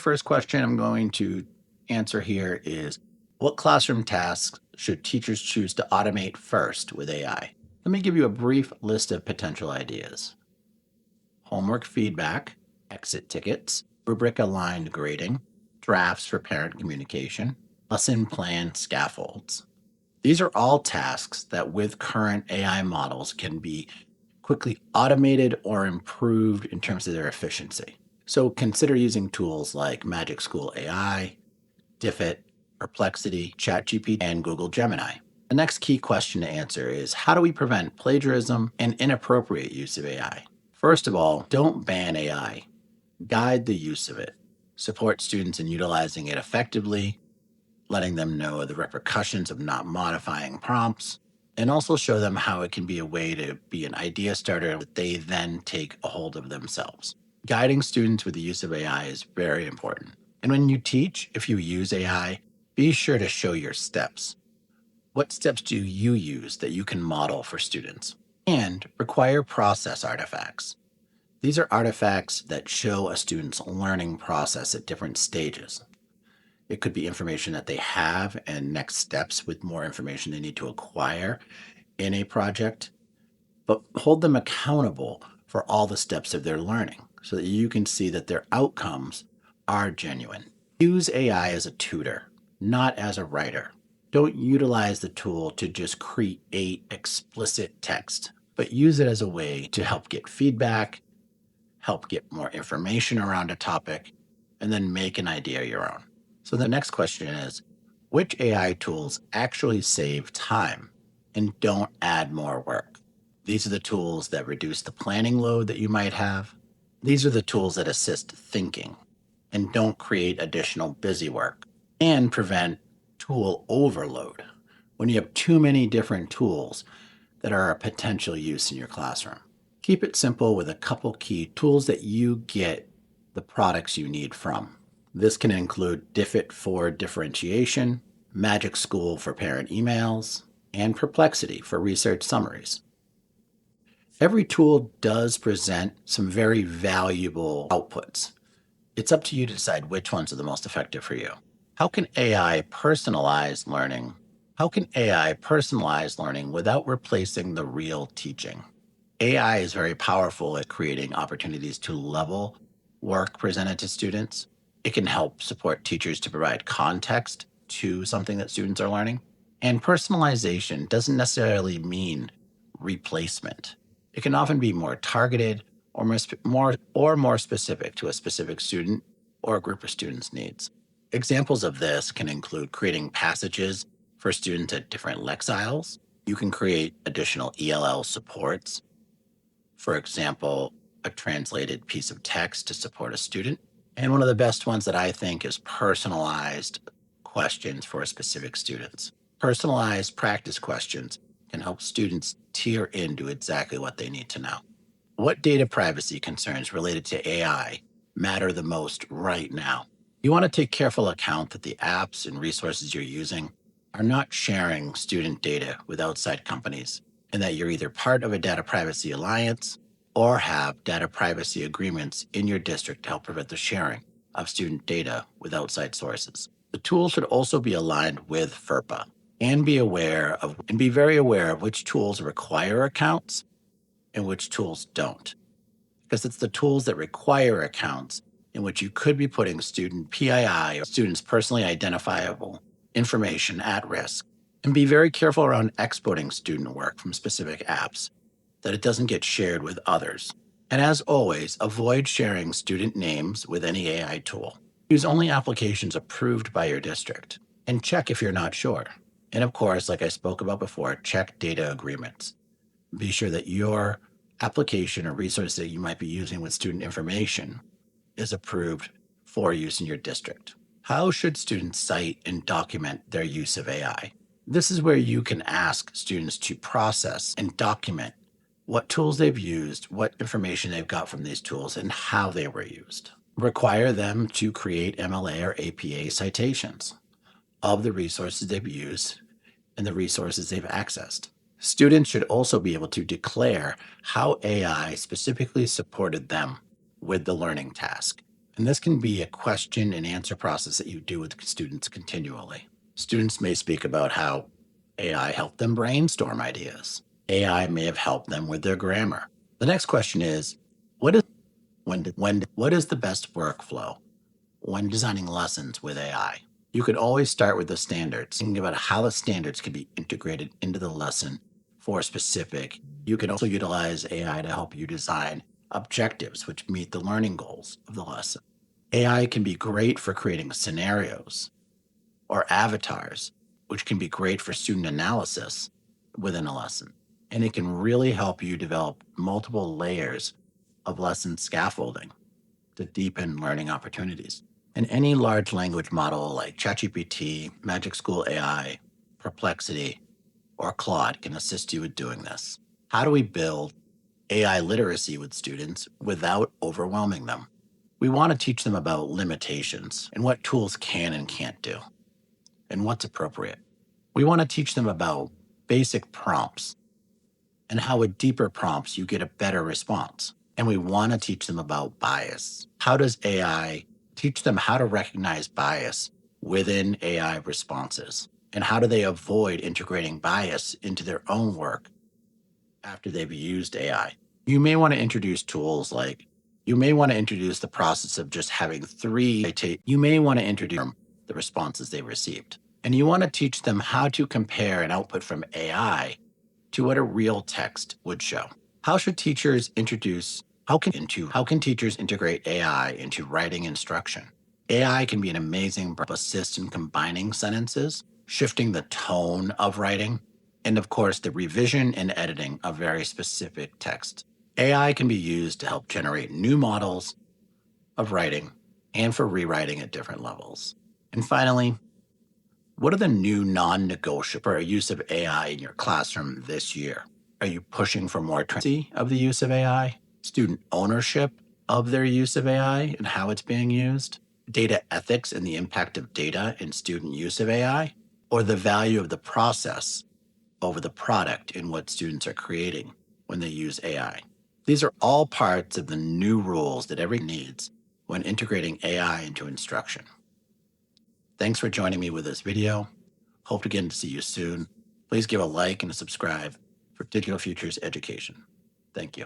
First question I'm going to answer here is, what classroom tasks should teachers choose to automate first with AI? Let me give you a brief list of potential ideas. Homework feedback, exit tickets, rubric-aligned grading, drafts for parent communication, lesson plan scaffolds. These are all tasks that with current AI models can be quickly automated or improved in terms of their efficiency. So consider using tools like Magic School AI, Diffit, Perplexity, ChatGPT, and Google Gemini. The next key question to answer is, how do we prevent plagiarism and inappropriate use of AI? First of all, don't ban AI. Guide the use of it. Support students in utilizing it effectively, letting them know the repercussions of not modifying prompts, and also show them how it can be a way to be an idea starter that they then take a hold of themselves. Guiding students with the use of AI is very important. And when you teach, if you use AI, be sure to show your steps. What steps do you use that you can model for students? And require process artifacts. These are artifacts that show a student's learning process at different stages. It could be information that they have and next steps with more information they need to acquire in a project, but hold them accountable for all the steps of their learning so that you can see that their outcomes are genuine. Use AI as a tutor, not as a writer. Don't utilize the tool to just create explicit text, but use it as a way to help get feedback, help get more information around a topic, and then make an idea your own. So the next question is, which AI tools actually save time and don't add more work? These are the tools that reduce the planning load that you might have. These are the tools that assist thinking and don't create additional busy work and prevent tool overload when you have too many different tools that are a potential use in your classroom. Keep it simple with a couple key tools that you get the products you need from. This can include Diffit for differentiation, Magic School for parent emails, and Perplexity for research summaries. Every tool does present some very valuable outputs. It's up to you to decide which ones are the most effective for you. How can AI personalize learning? How can AI personalize learning without replacing the real teaching? AI is very powerful at creating opportunities to level work presented to students. It can help support teachers to provide context to something that students are learning. And personalization doesn't necessarily mean replacement. It can often be more targeted or more specific to a specific student or a group of students' needs. Examples of this can include creating passages for students at different lexiles. You can create additional ELL supports. For example, a translated piece of text to support a student. And one of the best ones that I think is personalized questions for specific students. Personalized practice questions can help students tier into exactly what they need to know. What data privacy concerns related to AI matter the most right now? You want to take careful account that the apps and resources you're using are not sharing student data with outside companies, and that you're either part of a data privacy alliance or have data privacy agreements in your district to help prevent the sharing of student data with outside sources. The tool should also be aligned with FERPA and be very aware of which tools require accounts and which tools don't. Because it's the tools that require accounts in which you could be putting student PII or students' personally identifiable information at risk. And be very careful around exporting student work from specific apps, that it doesn't get shared with others. And as always, avoid sharing student names with any AI tool. Use only applications approved by your district, and check if you're not sure. And of course, like I spoke about before, check data agreements. Be sure that your application or resource that you might be using with student information is approved for use in your district. How should students cite and document their use of AI? This is where you can ask students to process and document what tools they've used, what information they've got from these tools, and how they were used. Require them to create MLA or APA citations of the resources they've used and the resources they've accessed. Students should also be able to declare how AI specifically supported them with the learning task. And this can be a question and answer process that you do with students continually. Students may speak about how AI helped them brainstorm ideas. AI may have helped them with their grammar. The next question is, what is the best workflow when designing lessons with AI? You could always start with the standards, thinking about how the standards can be integrated into the lesson for specific. You can also utilize AI to help you design objectives which meet the learning goals of the lesson. AI can be great for creating scenarios or avatars, which can be great for student analysis within a lesson. And it can really help you develop multiple layers of lesson scaffolding to deepen learning opportunities. And any large language model like ChatGPT, Magic School AI, Perplexity, or Claude can assist you with doing this. How do we build AI literacy with students without overwhelming them? We want to teach them about limitations and what tools can and can't do, and what's appropriate. We want to teach them about basic prompts and how with deeper prompts you get a better response. And we want to teach them about bias. How does AI teach them how to recognize bias within AI responses? And how do they avoid integrating bias into their own work after they've used AI? You may want to introduce tools like, you may want to introduce the process of just having you may want to introduce the responses they received. And you want to teach them how to compare an output from AI to what a real text would show. How should teachers how can teachers integrate AI into writing instruction? AI can be an amazing assist in combining sentences, shifting the tone of writing, and of course, the revision and editing of very specific text. AI can be used to help generate new models of writing and for rewriting at different levels. And finally, what are the new non-negotiables for use of AI in your classroom this year? Are you pushing for more transparency of the use of AI, student ownership of their use of AI and how it's being used, data ethics and the impact of data in student use of AI, or the value of the process over the product in what students are creating when they use AI? These are all parts of the new rules that everyone needs when integrating AI into instruction. Thanks for joining me with this video. Hope again to see you soon. Please give a like and a subscribe for Digital Futures Education. Thank you.